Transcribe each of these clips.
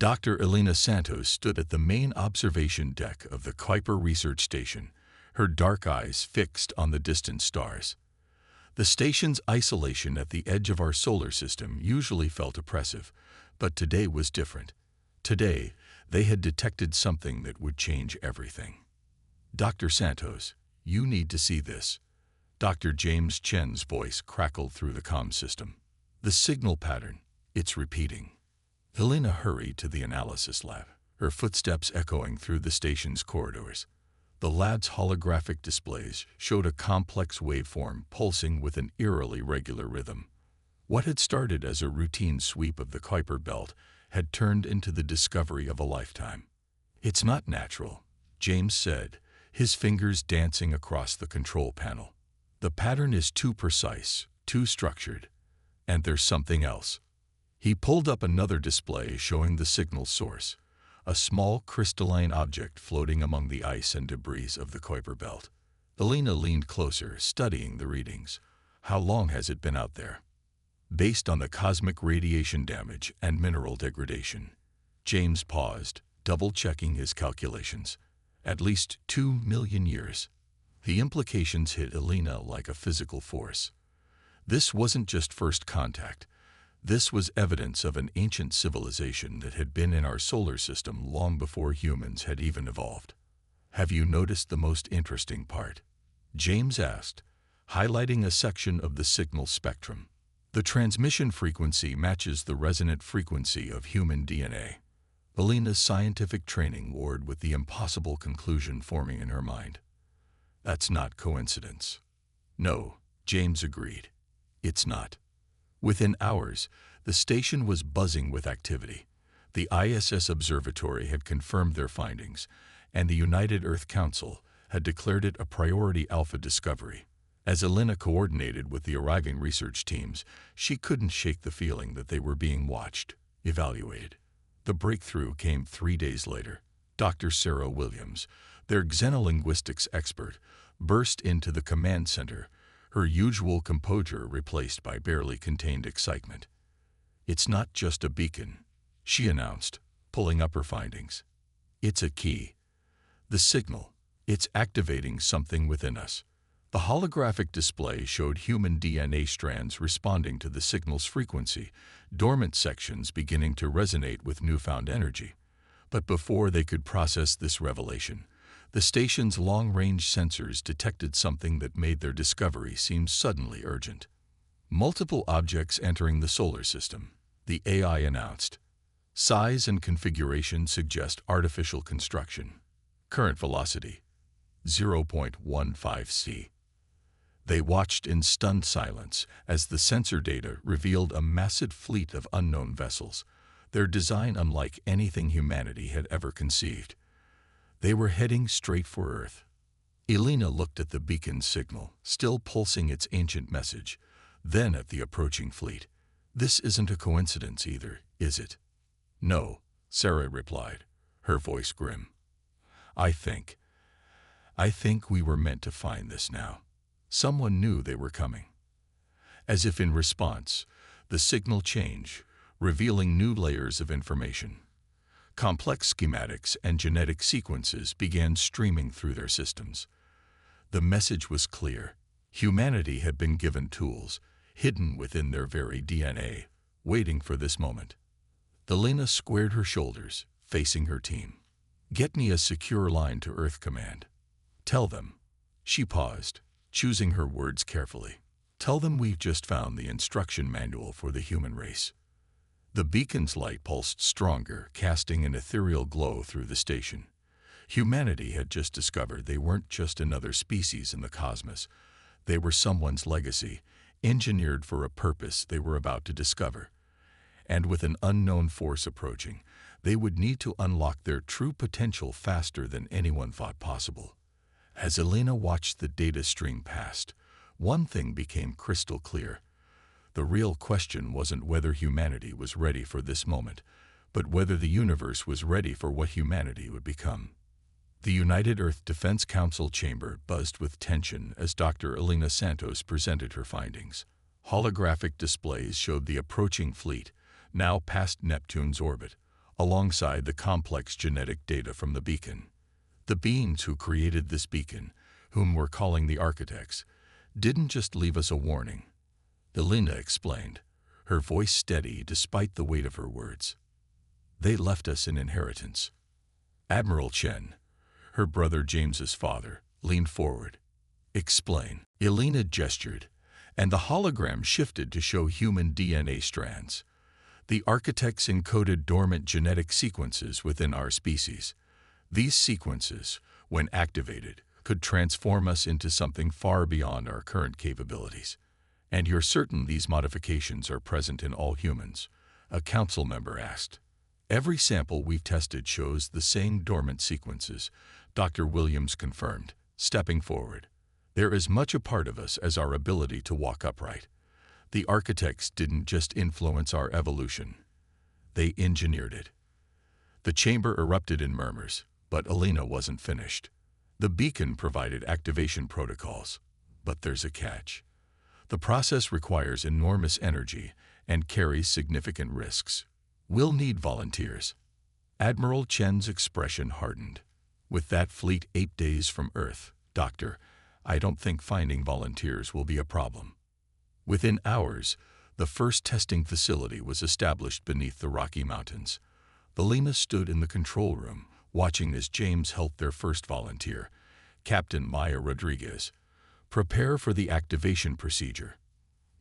Dr. Elena Santos stood at the main observation deck of the Kuiper Research Station, her dark eyes fixed on the distant stars. The station's isolation at the edge of our solar system usually felt oppressive, but today was different. Today, they had detected something that would change everything. Dr. Santos, you need to see this. Dr. James Chen's voice crackled through the comm system. The signal pattern, it's repeating. Helena hurried to the analysis lab, her footsteps echoing through the station's corridors. The lab's holographic displays showed a complex waveform pulsing with an eerily regular rhythm. What had started as a routine sweep of the Kuiper belt had turned into the discovery of a lifetime. It's not natural, James said, his fingers dancing across the control panel. The pattern is too precise, too structured, and there's something else. He pulled up another display showing the signal source, a small crystalline object floating among the ice and debris of the Kuiper belt. Elena leaned closer, studying the readings. How long has it been out there? Based on the cosmic radiation damage and mineral degradation. James paused, double-checking his calculations. At least 2 million years. The implications hit Elena like a physical force. This wasn't just first contact. This was evidence of an ancient civilization that had been in our solar system long before humans had even evolved. Have you noticed the most interesting part? James asked, highlighting a section of the signal spectrum. The transmission frequency matches the resonant frequency of human DNA. Elena's scientific training warred with the impossible conclusion forming in her mind. That's not coincidence. No, James agreed. It's not. Within hours, the station was buzzing with activity. The ISS Observatory had confirmed their findings, and the United Earth Council had declared it a priority alpha discovery. As Elena coordinated with the arriving research teams, she couldn't shake the feeling that they were being watched, evaluated. The breakthrough came 3 days later. Dr. Sarah Williams, their xenolinguistics expert, burst into the command center, her usual composure replaced by barely contained excitement. It's not just a beacon, she announced, pulling up her findings. It's a key. The signal. It's activating something within us. The holographic display showed human DNA strands responding to the signal's frequency, dormant sections beginning to resonate with newfound energy. But before they could process this revelation, the station's long-range sensors detected something that made their discovery seem suddenly urgent. Multiple objects entering the solar system, the AI announced. Size and configuration suggest artificial construction. Current velocity, 0.15 c. They watched in stunned silence as the sensor data revealed a massive fleet of unknown vessels, their design unlike anything humanity had ever conceived. They were heading straight for Earth. Elena looked at the beacon signal, still pulsing its ancient message, then at the approaching fleet. This isn't a coincidence either, is it? No, Sarah replied, her voice grim. I think we were meant to find this now. Someone knew they were coming. As if in response, the signal changed, revealing new layers of information. Complex schematics and genetic sequences began streaming through their systems. The message was clear. Humanity had been given tools, hidden within their very DNA, waiting for this moment. Elena squared her shoulders, facing her team. Get me a secure line to Earth Command. Tell them. She paused, choosing her words carefully. Tell them we've just found the instruction manual for the human race. The beacon's light pulsed stronger, casting an ethereal glow through the station. Humanity had just discovered they weren't just another species in the cosmos. They were someone's legacy, engineered for a purpose they were about to discover. And with an unknown force approaching, they would need to unlock their true potential faster than anyone thought possible. As Elena watched the data stream past, one thing became crystal clear. The real question wasn't whether humanity was ready for this moment, but whether the universe was ready for what humanity would become. The United Earth Defense Council chamber buzzed with tension as Dr. Elena Santos presented her findings. Holographic displays showed the approaching fleet, now past Neptune's orbit, alongside the complex genetic data from the beacon. The beings who created this beacon, whom we're calling the architects, didn't just leave us a warning. Elena explained, her voice steady despite the weight of her words. They left us an inheritance. Admiral Chen, her brother James's father, leaned forward. Explain. Elena gestured, and the hologram shifted to show human DNA strands. The architects encoded dormant genetic sequences within our species. These sequences, when activated, could transform us into something far beyond our current capabilities. And you're certain these modifications are present in all humans? A council member asked. Every sample we've tested shows the same dormant sequences, Dr. Williams confirmed, stepping forward. They're as much a part of us as our ability to walk upright. The architects didn't just influence our evolution. They engineered it. The chamber erupted in murmurs, but Elena wasn't finished. The beacon provided activation protocols, but there's a catch. The process requires enormous energy and carries significant risks. We'll need volunteers. Admiral Chen's expression hardened. With that fleet 8 days from Earth, Doctor, I don't think finding volunteers will be a problem. Within hours, the first testing facility was established beneath the Rocky Mountains. The Lima stood in the control room, watching as James helped their first volunteer, Captain Maya Rodriguez, prepare for the activation procedure.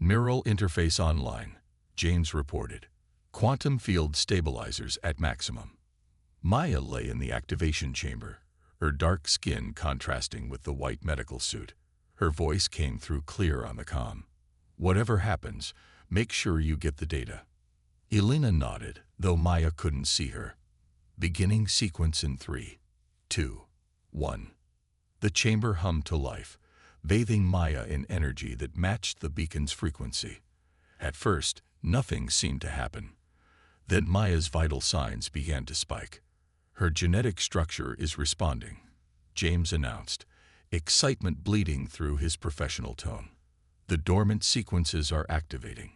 Neural interface online, James reported. Quantum field stabilizers at maximum. Maya lay in the activation chamber, her dark skin contrasting with the white medical suit. Her voice came through clear on the comm. Whatever happens, make sure you get the data. Elena nodded, though Maya couldn't see her. Beginning sequence in 3, 2, 1. The chamber hummed to life, bathing Maya in energy that matched the beacon's frequency. At first, nothing seemed to happen. Then Maya's vital signs began to spike. Her genetic structure is responding, James announced, excitement bleeding through his professional tone. The dormant sequences are activating.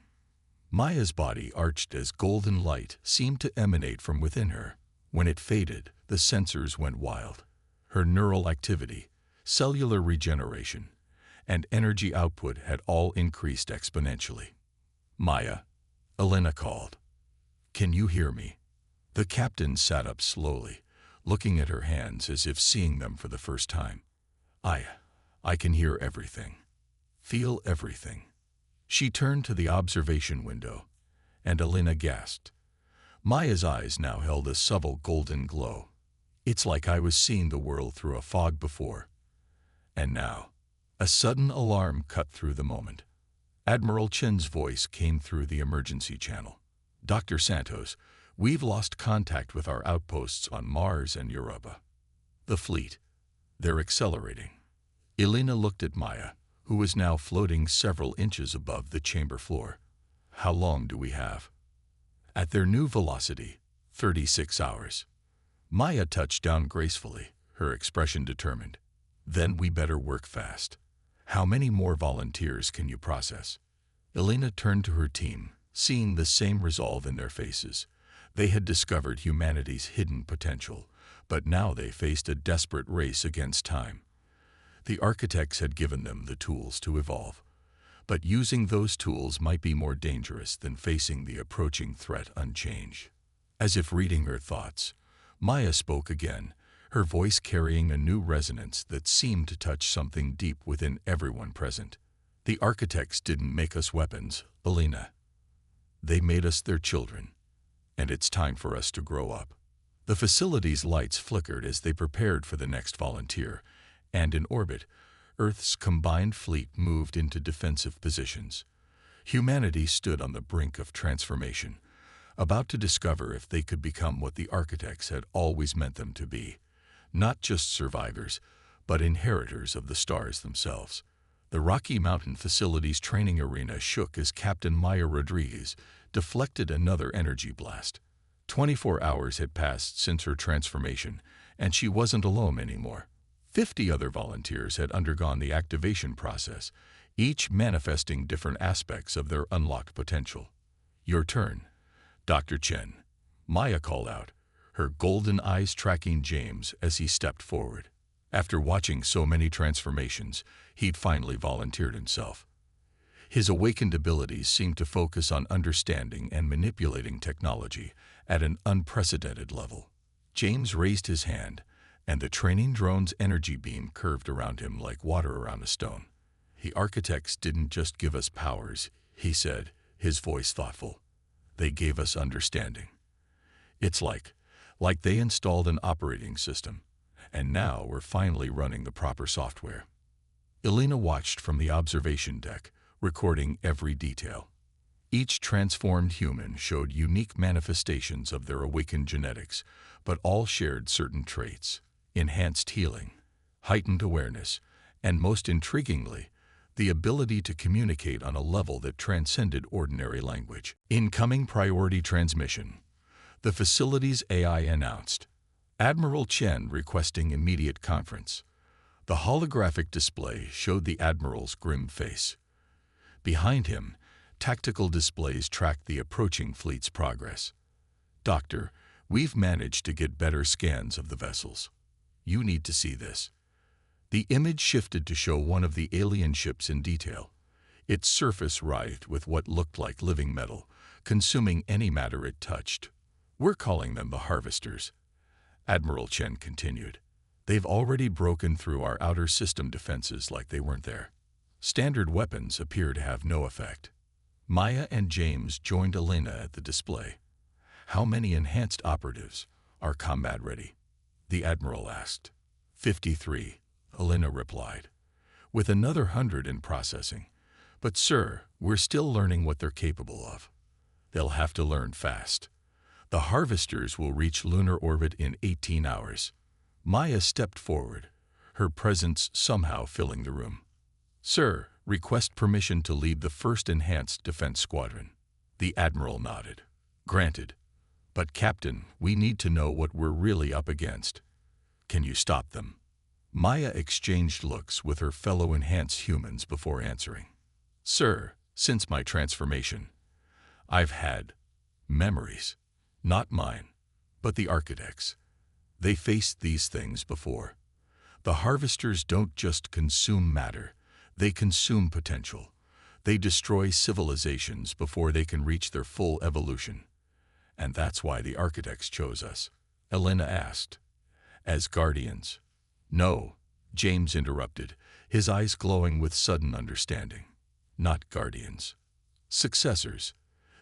Maya's body arched as golden light seemed to emanate from within her. When it faded, the sensors went wild. Her neural activity, cellular regeneration, and energy output had all increased exponentially. Maya, Elena called. Can you hear me? The captain sat up slowly, looking at her hands as if seeing them for the first time. I can hear everything. Feel everything. She turned to the observation window, and Elena gasped. Maya's eyes now held a subtle golden glow. It's like I was seeing the world through a fog before. And now, a sudden alarm cut through the moment. Admiral Chen's voice came through the emergency channel. Dr. Santos, we've lost contact with our outposts on Mars and Europa. The fleet. They're accelerating. Elena looked at Maya, who was now floating several inches above the chamber floor. How long do we have? At their new velocity, 36 hours. Maya touched down gracefully, her expression determined. Then we better work fast. How many more volunteers can you process? Elena turned to her team, seeing the same resolve in their faces. They had discovered humanity's hidden potential, but now they faced a desperate race against time. The architects had given them the tools to evolve, but using those tools might be more dangerous than facing the approaching threat unchanged. As if reading her thoughts, Maya spoke again, her voice carrying a new resonance that seemed to touch something deep within everyone present. The architects didn't make us weapons, Elena. They made us their children, and it's time for us to grow up. The facility's lights flickered as they prepared for the next volunteer, and in orbit, Earth's combined fleet moved into defensive positions. Humanity stood on the brink of transformation, about to discover if they could become what the architects had always meant them to be, not just survivors, but inheritors of the stars themselves. The Rocky Mountain facility's training arena shook as Captain Maya Rodriguez deflected another energy blast. 24 hours had passed since her transformation, and she wasn't alone anymore. 50 other volunteers had undergone the activation process, each manifesting different aspects of their unlocked potential. Your turn, Dr. Chen. Maya called out, her golden eyes tracking James as he stepped forward. After watching so many transformations, he'd finally volunteered himself. His awakened abilities seemed to focus on understanding and manipulating technology at an unprecedented level. James raised his hand, and the training drone's energy beam curved around him like water around a stone. The architects didn't just give us powers, he said, his voice thoughtful. They gave us understanding. It's like they installed an operating system, and now we're finally running the proper software. Elena watched from the observation deck, recording every detail. Each transformed human showed unique manifestations of their awakened genetics, but all shared certain traits: enhanced healing, heightened awareness, and most intriguingly, the ability to communicate on a level that transcended ordinary language. Incoming priority transmission. The facility's AI announced. Admiral Chen requesting immediate conference. The holographic display showed the Admiral's grim face. Behind him, tactical displays tracked the approaching fleet's progress. Doctor, we've managed to get better scans of the vessels. You need to see this. The image shifted to show one of the alien ships in detail. Its surface writhed with what looked like living metal, consuming any matter it touched. We're calling them the Harvesters. Admiral Chen continued. They've already broken through our outer system defenses like they weren't there. Standard weapons appear to have no effect. Maya and James joined Elena at the display. How many enhanced operatives are combat ready? The Admiral asked. 53, Elena replied. With another 100 in processing. But sir, we're still learning what they're capable of. They'll have to learn fast. The Harvesters will reach lunar orbit in 18 hours. Maya stepped forward, her presence somehow filling the room. Sir, request permission to lead the first Enhanced Defense Squadron. The Admiral nodded. Granted. But Captain, we need to know what we're really up against. Can you stop them? Maya exchanged looks with her fellow enhanced humans before answering. Sir, since my transformation, I've had memories. Not mine, but the architects. They faced these things before. The Harvesters don't just consume matter, they consume potential. They destroy civilizations before they can reach their full evolution. And that's why the architects chose us. Elena asked. As guardians. No, James interrupted, his eyes glowing with sudden understanding. Not guardians. Successors.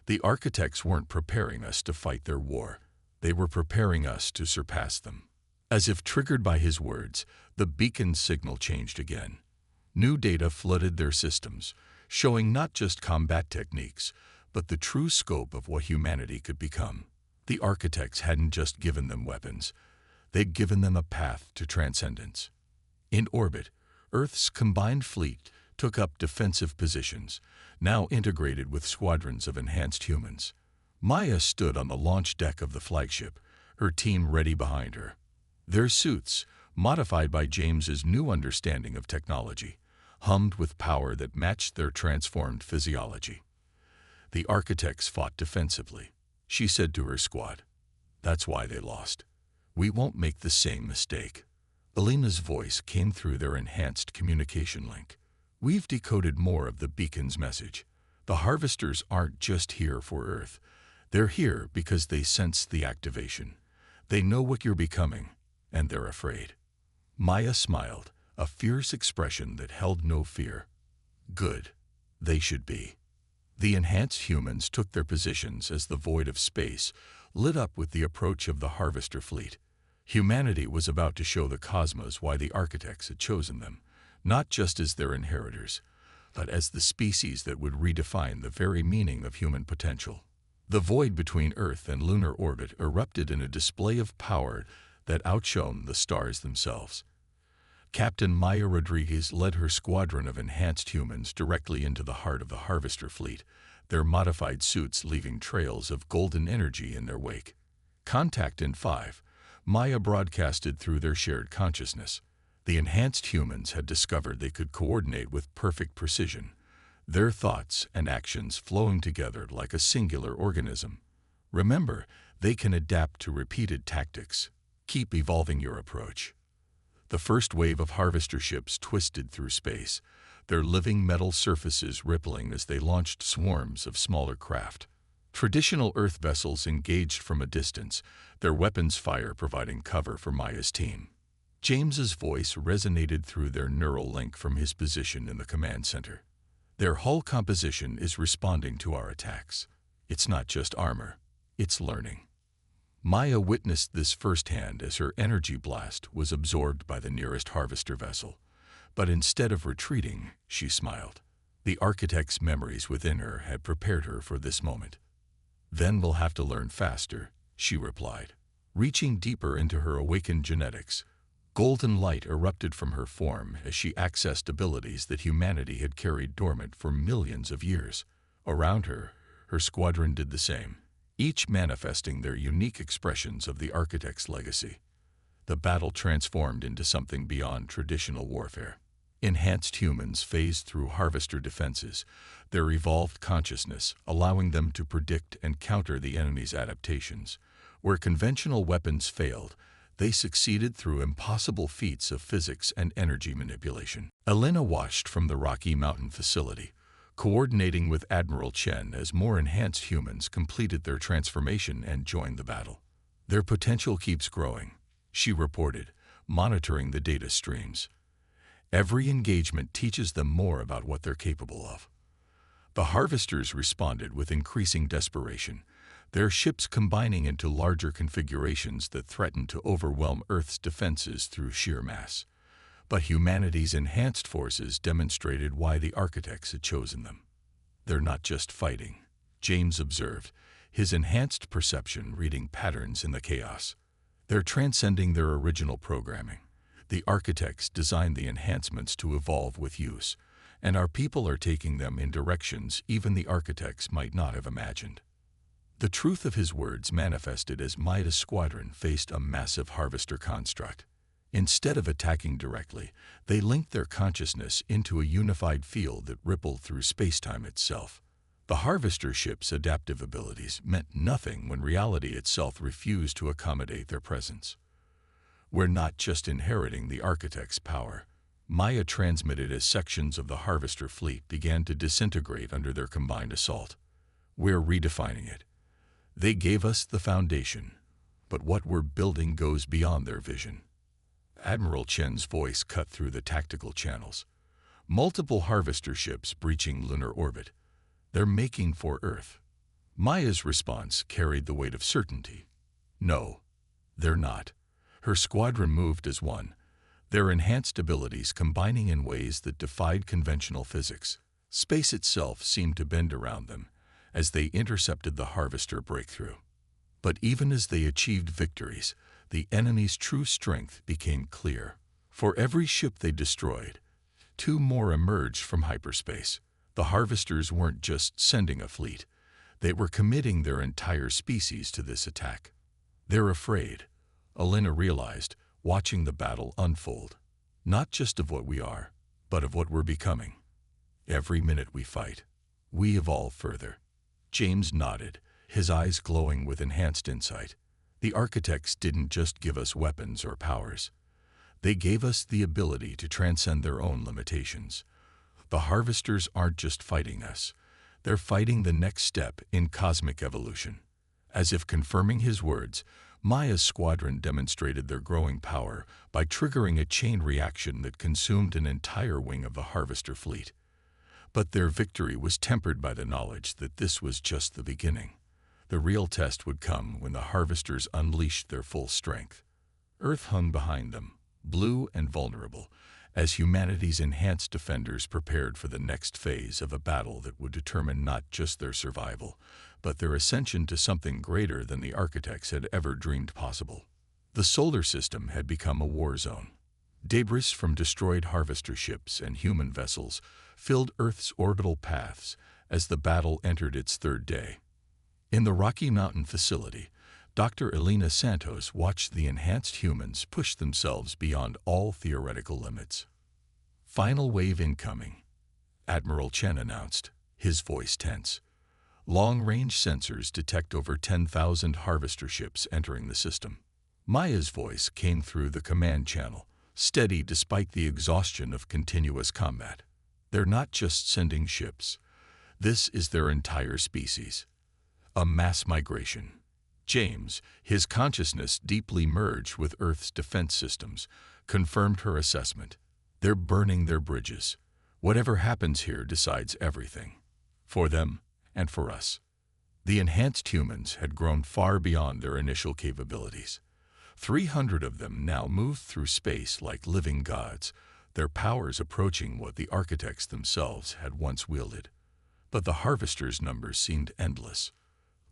The architects weren't preparing us to fight their war. They were preparing us to surpass them. As if triggered by his words, the beacon signal changed again. New data flooded their systems, showing not just combat techniques, but the true scope of what humanity could become. The architects hadn't just given them weapons. They'd given them a path to transcendence. In orbit, Earth's combined fleet took up defensive positions, now integrated with squadrons of enhanced humans. Maya stood on the launch deck of the flagship, her team ready behind her. Their suits, modified by James's new understanding of technology, hummed with power that matched their transformed physiology. The architects fought defensively, she said to her squad. That's why they lost. We won't make the same mistake. Elena's voice came through their enhanced communication link. We've decoded more of the beacon's message. The Harvesters aren't just here for Earth. They're here because they sense the activation. They know what you're becoming, and they're afraid. Maya smiled, a fierce expression that held no fear. Good. They should be. The enhanced humans took their positions as the void of space lit up with the approach of the Harvester fleet. Humanity was about to show the cosmos why the architects had chosen them, not just as their inheritors, but as the species that would redefine the very meaning of human potential. The void between Earth and lunar orbit erupted in a display of power that outshone the stars themselves. Captain Maya Rodriguez led her squadron of enhanced humans directly into the heart of the Harvester fleet, their modified suits leaving trails of golden energy in their wake. Contact in 5, Maya broadcasted through their shared consciousness. The enhanced humans had discovered they could coordinate with perfect precision, their thoughts and actions flowing together like a singular organism. Remember, They can adapt to repeated tactics. Keep evolving your approach. The first wave of harvester ships twisted through space, their living metal surfaces rippling as they launched swarms of smaller craft. Traditional Earth vessels engaged from a distance, their weapons fire providing cover for Maya's team. James's voice resonated through their neural link from his position in the command center. Their hull composition is responding to our attacks. It's not just armor, it's learning. Maya witnessed this firsthand as her energy blast was absorbed by the nearest harvester vessel. But instead of retreating, she smiled. The architect's memories within her had prepared her for this moment. "Then we'll have to learn faster," she replied. Reaching deeper into her awakened genetics, golden light erupted from her form as she accessed abilities that humanity had carried dormant for millions of years. Around her, her squadron did the same, each manifesting their unique expressions of the architect's legacy. The battle transformed into something beyond traditional warfare. Enhanced humans phased through harvester defenses, their evolved consciousness allowing them to predict and counter the enemy's adaptations. Where conventional weapons failed, they succeeded through impossible feats of physics and energy manipulation. Elena watched from the Rocky Mountain facility, coordinating with Admiral Chen as more enhanced humans completed their transformation and joined the battle. "Their potential keeps growing," she reported, monitoring the data streams. "Every engagement teaches them more about what they're capable of." The harvesters responded with increasing desperation, their ships combining into larger configurations that threatened to overwhelm Earth's defenses through sheer mass. But humanity's enhanced forces demonstrated why the architects had chosen them. "They're not just fighting," James observed, his enhanced perception reading patterns in the chaos. "They're transcending their original programming. The architects designed the enhancements to evolve with use, and our people are taking them in directions even the architects might not have imagined." The truth of his words manifested as Maya's squadron faced a massive harvester construct. Instead of attacking directly, they linked their consciousness into a unified field that rippled through space-time itself. The harvester ship's adaptive abilities meant nothing when reality itself refused to accommodate their presence. "We're not just inheriting the architect's power," Maya transmitted as sections of the harvester fleet began to disintegrate under their combined assault. "We're redefining it. They gave us the foundation, but what we're building goes beyond their vision." Admiral Chen's voice cut through the tactical channels. "Multiple harvester ships breaching lunar orbit. They're making for Earth." Maya's response carried the weight of certainty. "No, they're not." Her squadron moved as one, their enhanced abilities combining in ways that defied conventional physics. Space itself seemed to bend around them as they intercepted the harvester breakthrough. But even as they achieved victories, the enemy's true strength became clear. For every ship they destroyed, two more emerged from hyperspace. The harvesters weren't just sending a fleet, they were committing their entire species to this attack. "They're afraid," Elena realized, watching the battle unfold. "Not just of what we are, but of what we're becoming. Every minute we fight, we evolve further." James nodded, his eyes glowing with enhanced insight. "The architects didn't just give us weapons or powers. They gave us the ability to transcend their own limitations. The harvesters aren't just fighting us, they're fighting the next step in cosmic evolution." As if confirming his words, Maya's squadron demonstrated their growing power by triggering a chain reaction that consumed an entire wing of the harvester fleet. But their victory was tempered by the knowledge that this was just the beginning. The real test would come when the harvesters unleashed their full strength. Earth hung behind them, blue and vulnerable, as humanity's enhanced defenders prepared for the next phase of a battle that would determine not just their survival, but their ascension to something greater than the architects had ever dreamed possible. The solar system had become a war zone. Debris from destroyed harvester ships and human vessels filled Earth's orbital paths as the battle entered its third day. In the Rocky Mountain facility, Dr. Elena Santos watched the enhanced humans push themselves beyond all theoretical limits. "Final wave incoming," Admiral Chen announced, his voice tense. Long-range sensors detect over 10,000 harvester ships entering the system. Maya's voice came through the command channel, steady despite the exhaustion of continuous combat. They're not just sending ships. This is their entire species. A mass migration. James, his consciousness deeply merged with Earth's defense systems, confirmed her assessment. They're burning their bridges. Whatever happens here decides everything. For them and for us. The enhanced humans had grown far beyond their initial capabilities. 300 of them now moved through space like living gods, their powers approaching what the architects themselves had once wielded. But the harvesters' numbers seemed endless.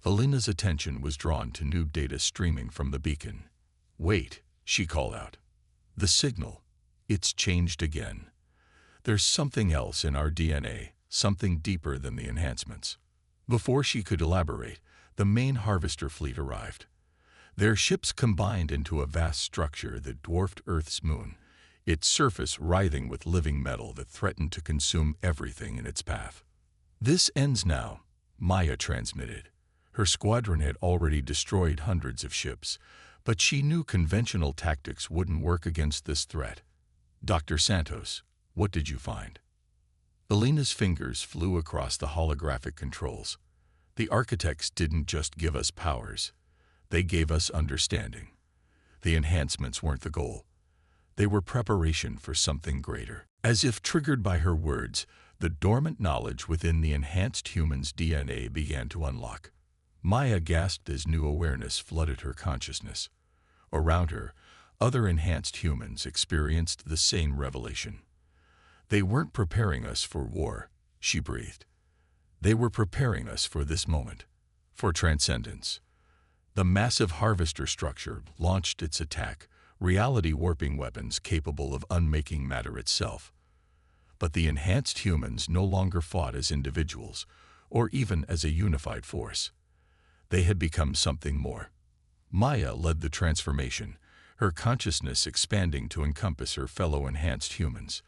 Alina's attention was drawn to new data streaming from the beacon. "Wait," she called out. "The signal. It's changed again. There's something else in our DNA, something deeper than the enhancements." Before she could elaborate, the main harvester fleet arrived. Their ships combined into a vast structure that dwarfed Earth's moon, its surface writhing with living metal that threatened to consume everything in its path. "This ends now," Maya transmitted. Her squadron had already destroyed hundreds of ships, but she knew conventional tactics wouldn't work against this threat. "Dr. Santos, what did you find?" Alina's fingers flew across the holographic controls. "The architects didn't just give us powers. They gave us understanding. The enhancements weren't the goal. They were preparation for something greater." As if triggered by her words, the dormant knowledge within the enhanced human's DNA began to unlock. Maya gasped as new awareness flooded her consciousness. Around her, other enhanced humans experienced the same revelation. "They weren't preparing us for war," she breathed. "They were preparing us for this moment, for transcendence." The massive harvester structure launched its attack, reality-warping weapons capable of unmaking matter itself. But the enhanced humans no longer fought as individuals, or even as a unified force. They had become something more. Maya led the transformation, her consciousness expanding to encompass her fellow enhanced humans.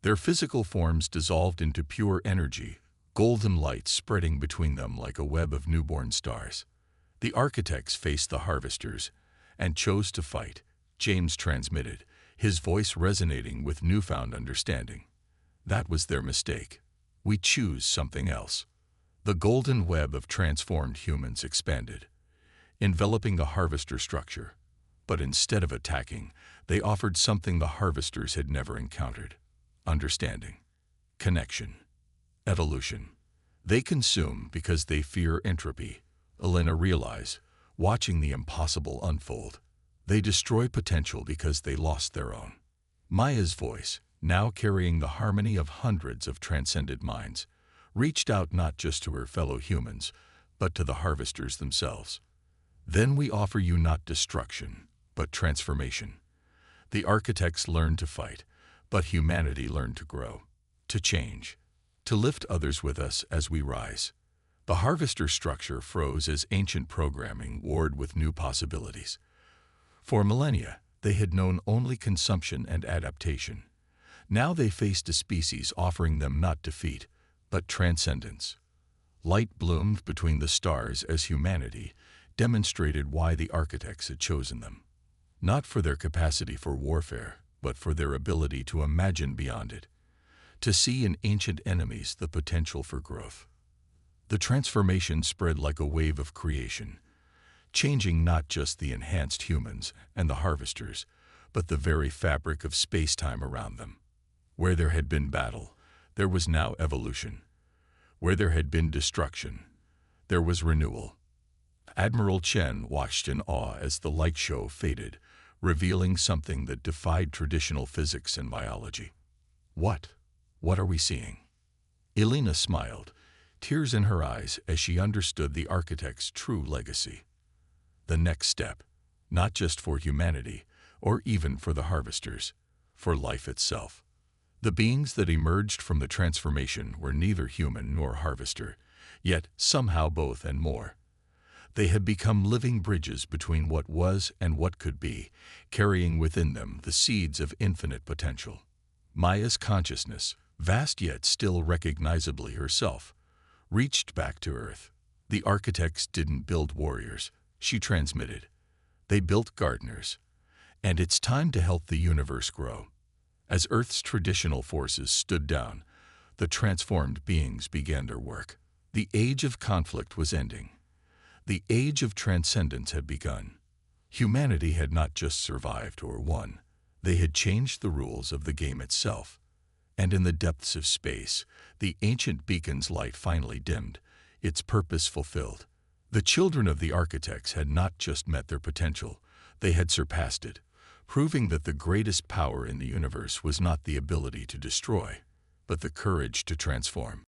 Their physical forms dissolved into pure energy, golden light spreading between them like a web of newborn stars. The architects faced the harvesters and chose to fight, James transmitted, his voice resonating with newfound understanding. "That was their mistake. We choose something else." The golden web of transformed humans expanded, enveloping the harvester structure. But instead of attacking, they offered something the harvesters had never encountered: understanding, connection, evolution. They consume because they fear entropy, Alina realized, watching the impossible unfold. They destroy potential because they lost their own. Maya's voice, now carrying the harmony of hundreds of transcended minds, reached out not just to her fellow humans, but to the harvesters themselves. "Then we offer you not destruction, but transformation. The architects learned to fight, but humanity learned to grow, to change, to lift others with us as we rise." The harvester structure froze as ancient programming warred with new possibilities. For millennia, they had known only consumption and adaptation. Now they faced a species offering them not defeat, but transcendence. Light bloomed between the stars as humanity demonstrated why the architects had chosen them. Not for their capacity for warfare, but for their ability to imagine beyond it, to see in ancient enemies the potential for growth. The transformation spread like a wave of creation, changing not just the enhanced humans and the harvesters, but the very fabric of space-time around them. Where there had been battle, there was now evolution. Where there had been destruction, there was renewal. Admiral Chen watched in awe as the light show faded, revealing something that defied traditional physics and biology. What are we seeing?" Elena smiled, tears in her eyes as she understood the architect's true legacy. The next step, not just for humanity, or even for the harvesters, for life itself. The beings that emerged from the transformation were neither human nor harvester, yet somehow both and more. They had become living bridges between what was and what could be, carrying within them the seeds of infinite potential. Maya's consciousness, vast yet still recognizably herself, reached back to Earth. The architects didn't build warriors, she transmitted. They built gardeners. And it's time to help the universe grow. As Earth's traditional forces stood down, the transformed beings began their work. The age of conflict was ending. The age of transcendence had begun. Humanity had not just survived or won. They had changed the rules of the game itself. And in the depths of space, the ancient beacon's light finally dimmed, its purpose fulfilled. The children of the architects had not just met their potential, they had surpassed it, proving that the greatest power in the universe was not the ability to destroy, but the courage to transform.